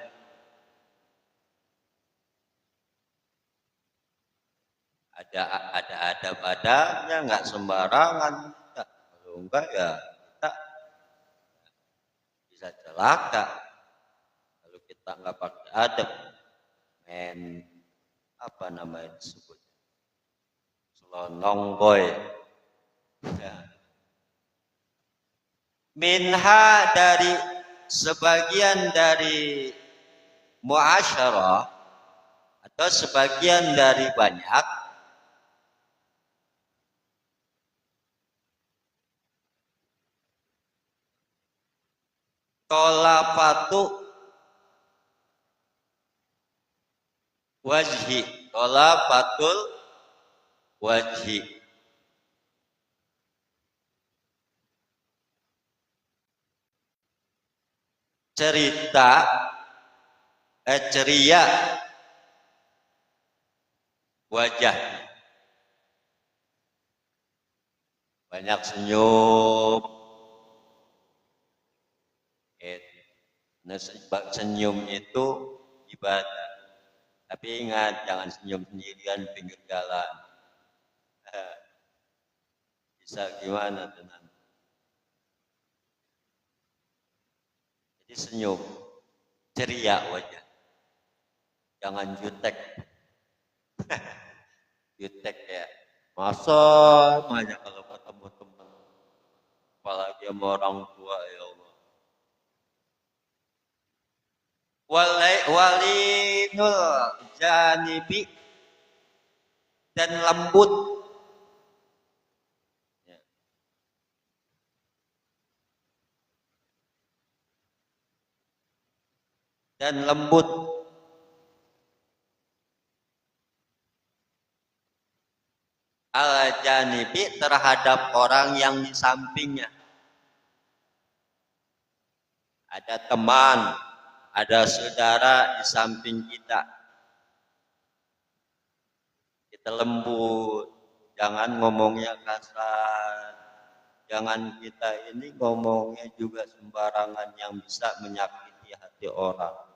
Ada adab-adabnya, nggak sembarangan. Kalau enggak ya kita bisa celaka. Kalau kita nggak pakai adab, apa namanya disebut? Selonong boy. Ya. Minha dari sebagian dari muasyarah atau sebagian dari banyak tolafatu wajhi, tolafatul wajhi, cerita ceria wajah, banyak senyum. Senyum itu ibadah. Tapi ingat, jangan senyum sendirian di pinggir jalan. Bisa gimana tuh nanti? Jadi senyum, ceria wajah. Jangan jutek. Jutek ya. Masa aja kalau ketemu teman. Apalagi sama orang tua ya Allah. Walinul janibi dan lembut. Ya. Dan lembut. Al-janibi terhadap orang yang di sampingnya. Ada teman, ada saudara di samping kita. Kita lembut, jangan ngomongnya kasar. Jangan kita ini ngomongnya juga sembarangan yang bisa menyakiti hati orang.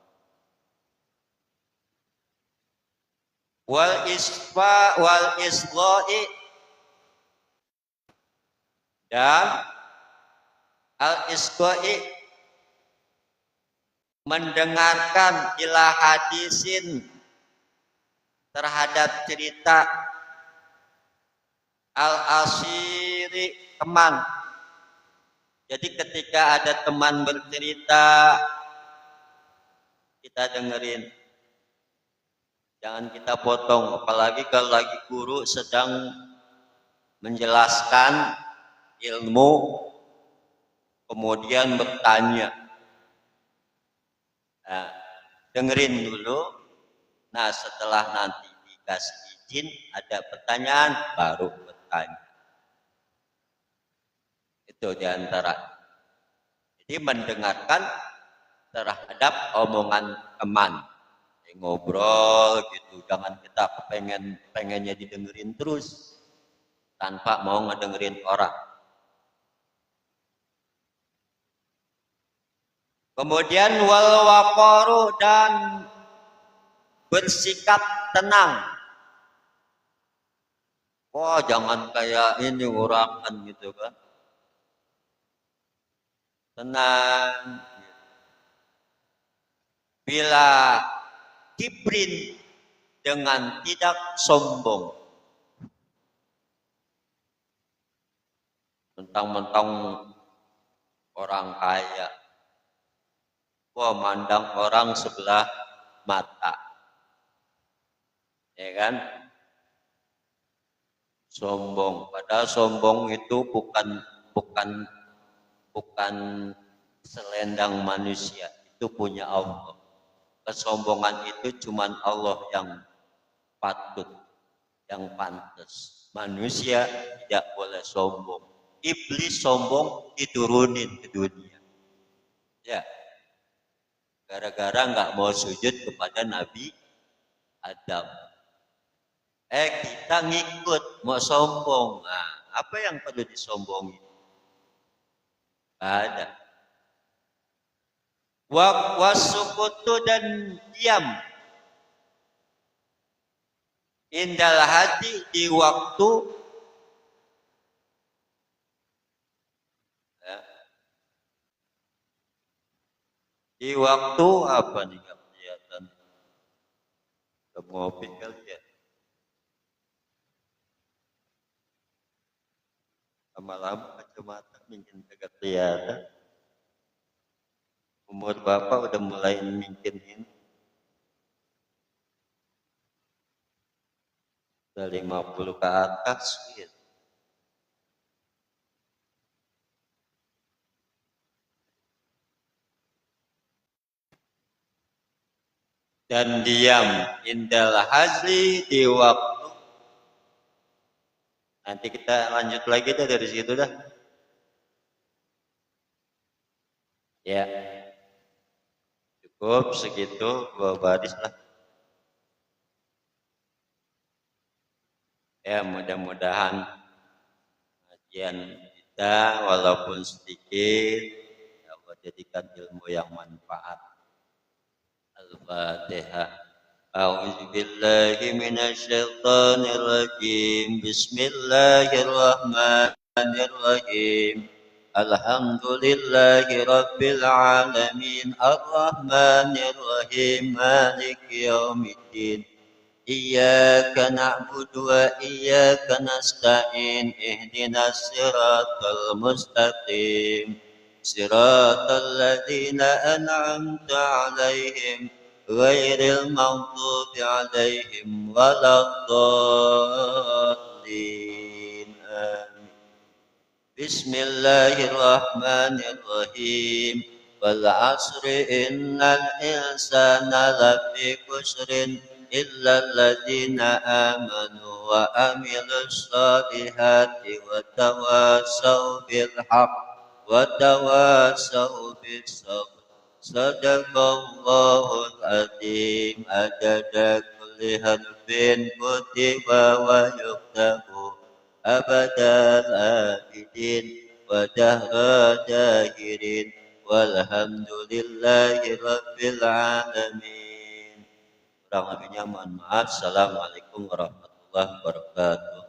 Wal isfa wal islai dan al islai mendengarkan ila hadisin terhadap cerita al asiri teman. Jadi ketika ada teman bercerita kita dengerin. Jangan kita potong, apalagi kalau lagi guru sedang menjelaskan ilmu, kemudian bertanya. Nah, dengerin dulu. Nah, setelah nanti dikasih izin, ada pertanyaan, baru bertanya. Itu diantara. Jadi mendengarkan terhadap omongan teman. Ngobrol gitu, jangan kita pengennya didengerin terus tanpa mau ngedengerin orang. Kemudian wal waqaru dan bersikap tenang. Wah, jangan kayak ini urakan gitu kan. Tenang. Bila kibrin dengan tidak sombong. Mentang-mentang orang kaya. Wah, mandang orang sebelah mata. Ya kan? Sombong. Padahal sombong itu bukan selendang manusia. Itu punya Allah. Kesombongan itu cuman Allah yang patut, yang pantas. Manusia tidak boleh sombong. Iblis sombong diturunin ke dunia. Ya, gara-gara nggak mau sujud kepada Nabi Adam. Kita ngikut mau sombong. Nah, apa yang perlu disombongin? Nggak ada. Wasukutu dan diam indal hati di waktu ya, di waktu apa nih nggak kelihatan ngopi kali ya lama-lama kacamata mungkin agak kelihatan. Umur bapak udah mulai mungkin udah 50 ke atas gitu. Dan diam indal hazli di waktu. Nanti kita lanjut lagi dah dari situ dah. Ya. Cukup segitu 2 baris lah. Ya, mudah-mudahan kajian kita walaupun sedikit ya Allah jadikan ilmu yang manfaat. Al-Fatihah. A'udzu billahi minasy syaithanir rajim. Bismillahirrahmanirrahim. الرحيم الحمد لله رب العالمين الرحمن الرحيم مالك يوم الدين إياك نعبد وإياك نستعين اهدنا الصراط المستقيم صراط الذين أنعمت عليهم غير المغضوب عليهم ولا الضالين آمين بسم الله الرحمن الرحيم والعصر إن الإنسان لفي خسر إلا الذين آمنوا وعملوا الصالحات وتواصوا بالحق وتواصوا بالصبر صدق الله العظيم عدد كل حرف كتب ويكتب أبد الآبدين ودهر داهرين والحمد لله رب العالمين. Kurang lebihnya mohon maaf. Assalamualaikum warahmatullahi wabarakatuh.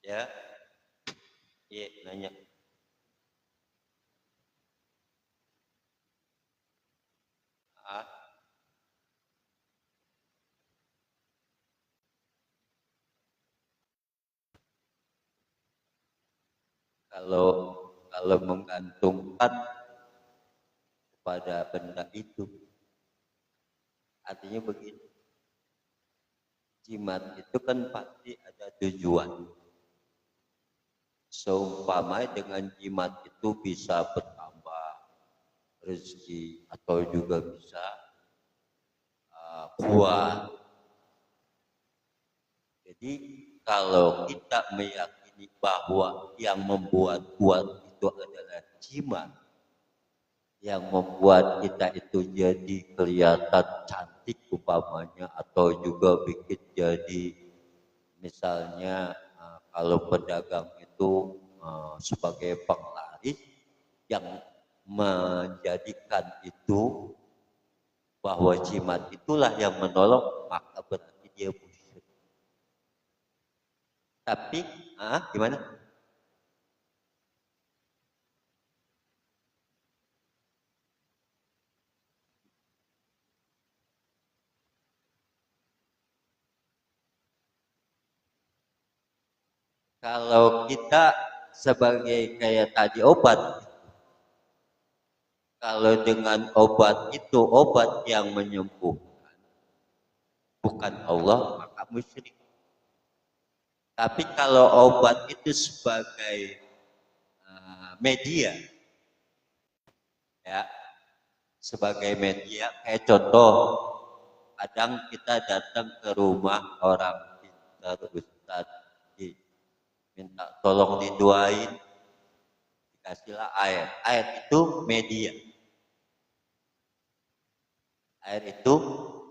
Ya, iya nanya. Ah, kalau kalau menggantungkan pada benda itu, artinya begini. Jimat itu kan pasti ada tujuan. Seumpama dengan jimat itu bisa bertambah rezeki atau juga bisa kuat. Jadi kalau kita meyakini bahwa yang membuat kuat itu adalah jimat, yang membuat kita itu jadi kelihatan cantik umpamanya atau juga bikin jadi misalnya kalau pedagang itu sebagai penglaris yang menjadikan itu bahwa jimat itulah yang menolong, maka berarti dia musyrik. Tapi gimana? Kalau kita sebagai kayak tadi obat, kalau dengan obat itu obat yang menyembuhkan, bukan Allah, maka musyrik. Tapi kalau obat itu sebagai media, ya, sebagai media, kayak contoh, kadang kita datang ke rumah orang pintar ustad, minta tolong didoain, dikasihlah air. Air itu media. Air itu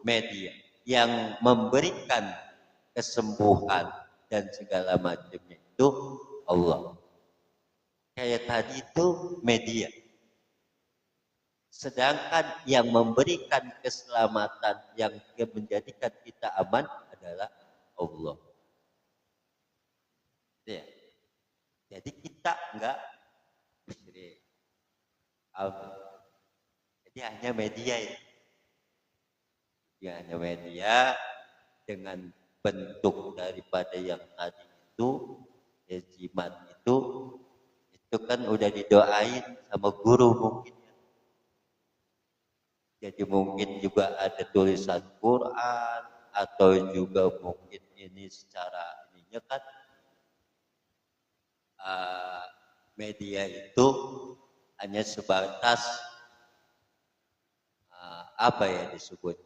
media yang memberikan kesembuhan dan segala macamnya itu Allah. Kayak tadi itu media. Sedangkan yang memberikan keselamatan yang menjadikan kita aman adalah Allah. Ya. Jadi kita enggak musyrik. Jadi hanya media itu. Ya, hanya media dengan bentuk daripada yang tadi itu, ya, jimat itu kan udah didoain sama guru mungkin. Jadi mungkin juga ada tulisan Quran atau juga mungkin ini secara ininya kan media itu hanya sebatas apa ya disebut,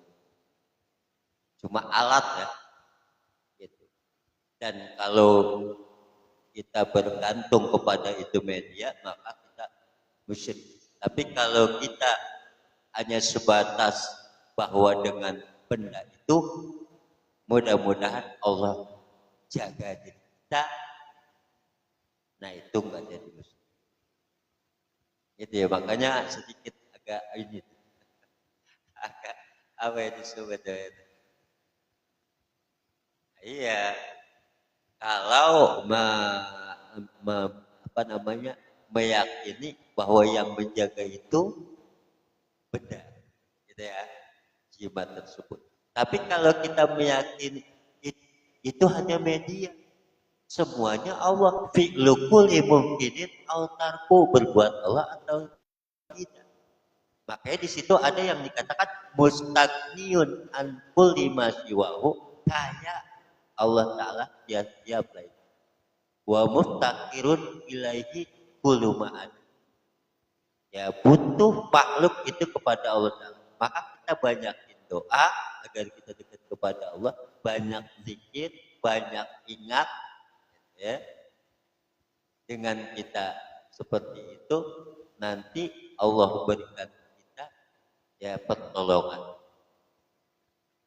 cuma alat ya gitu. Dan kalau kita bergantung kepada itu media maka kita musyrik. Tapi kalau kita hanya sebatas bahwa dengan benda itu mudah-mudahan Allah jaga diri kita, nah itu enggak jadi musyrik. Itu ya, makanya sedikit agak ini agak apa yang disebut itu. Iya, Kalau meyakini bahwa yang menjaga itu benar, gitu ya, jimat tersebut. Tapi kalau kita meyakini itu hanya media, semuanya Allah. Fi'lukul mungkinin autarku, berbuat Allah atau tidak. Makanya di situ ada yang dikatakan mustaqniun an kulli ma siwahu, kaya Allah Ta'ala tiap lain. Wa muftaqirun ilaihi kullu ma'ad. Ya, butuh makhluk itu kepada Allah Ta'ala. Maka kita banyakin doa agar kita dekat kepada Allah, banyak zikir, banyak ingat, ya. Dengan kita seperti itu, nanti Allah berikan kita ya pertolongan.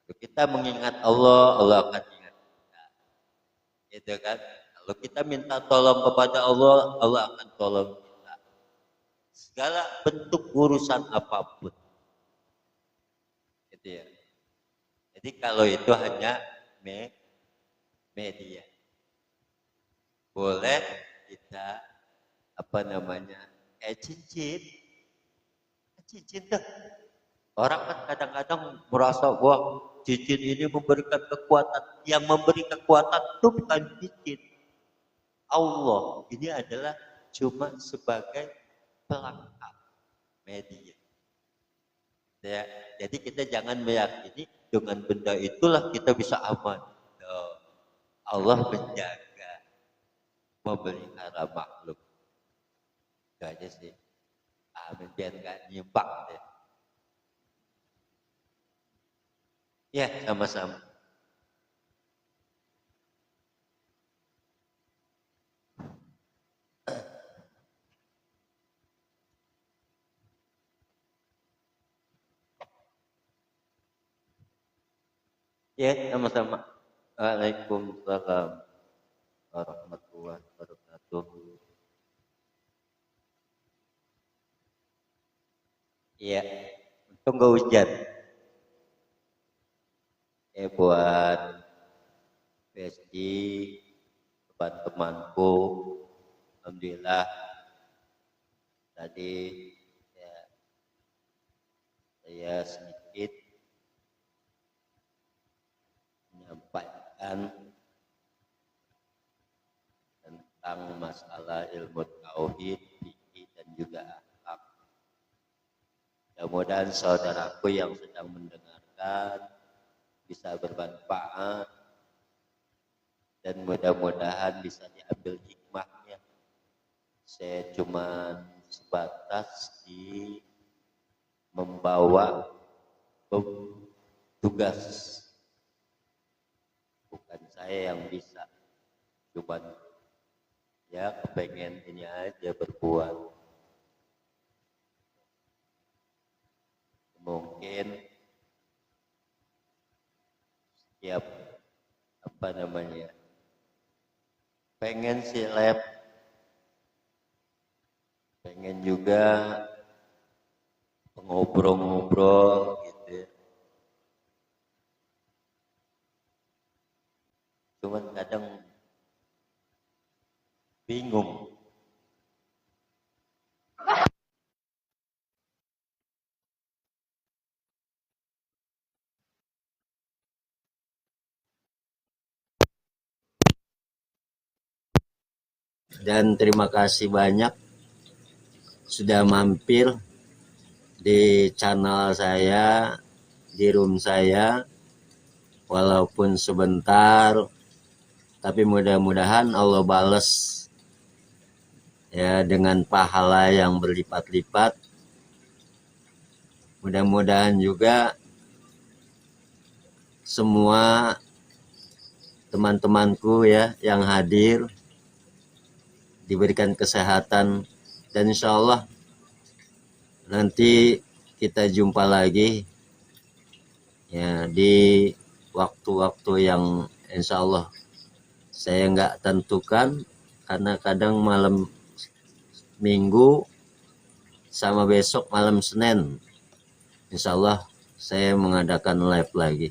Kalau kita mengingat Allah, Allah akan ingat kita. Gitu kan? Kalau kita minta tolong kepada Allah, Allah akan tolong kita. Segala bentuk urusan apapun. Gitu ya. Jadi kalau itu hanya media. Boleh kita cincin dah. Orang kan kadang-kadang merasa bahwa cincin ini memberikan kekuatan. Yang memberi kekuatan itu bukan cincin, Allah. Ini adalah cuma sebagai pelengkap media. Ya, jadi kita jangan meyakini dengan benda itulah kita bisa aman. Allah menjaga, memelihara makhluk. Itu aja sih. Amin, biar nggak nyimpang deh. Ya, sama-sama. Ya, sama-sama. Waalaikumsalam warahmatullahi wabarakatuh. Iya, untung gak hujan. Buat PSG, teman-temanku, alhamdulillah tadi ya, saya sedikit menyampaikan tentang masalah ilmu tauhid, fikih dan juga akhlak. Mudah-mudahan saudaraku yang sedang mendengarkan bisa bermanfaat dan mudah-mudahan bisa diambil hikmahnya. Saya cuma sebatas di membawa tugas, bukan saya yang bisa, cuma ya kepengen ini aja berbuat. Mungkin setiap pengen si lab, pengen juga ngobrol-ngobrol gitu. Cuman kadang bingung. Dan terima kasih banyak sudah mampir di channel saya, di room saya, walaupun sebentar, tapi mudah-mudahan Allah bales ya dengan pahala yang berlipat-lipat. Mudah-mudahan juga semua teman-temanku ya yang hadir diberikan kesehatan, dan insya Allah nanti kita jumpa lagi ya di waktu-waktu yang insya Allah saya nggak tentukan, karena kadang malam Minggu sama besok malam Senin insya Allah saya mengadakan live lagi.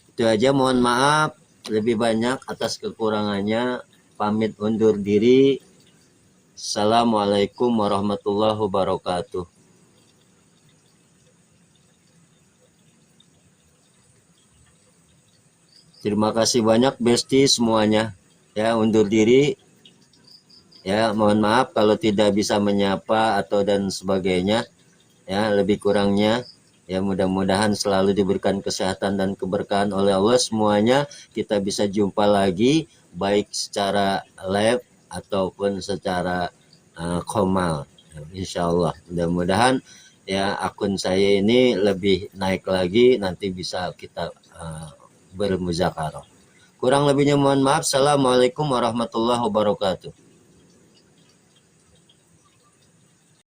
Itu aja, mohon maaf lebih banyak atas kekurangannya. Pamit undur diri. Assalamualaikum warahmatullahi wabarakatuh. Terima kasih banyak Besti semuanya. Ya, undur diri. Ya, mohon maaf kalau tidak bisa menyapa atau dan sebagainya. Ya, lebih kurangnya. Ya, mudah-mudahan selalu diberikan kesehatan dan keberkahan oleh Allah semuanya. Kita bisa jumpa lagi baik secara live ataupun secara komal. Insya Allah. Mudah-mudahan ya akun saya ini lebih naik lagi, nanti bisa kita bermuzakarah. Kurang lebihnya mohon maaf. Assalamualaikum warahmatullahi wabarakatuh.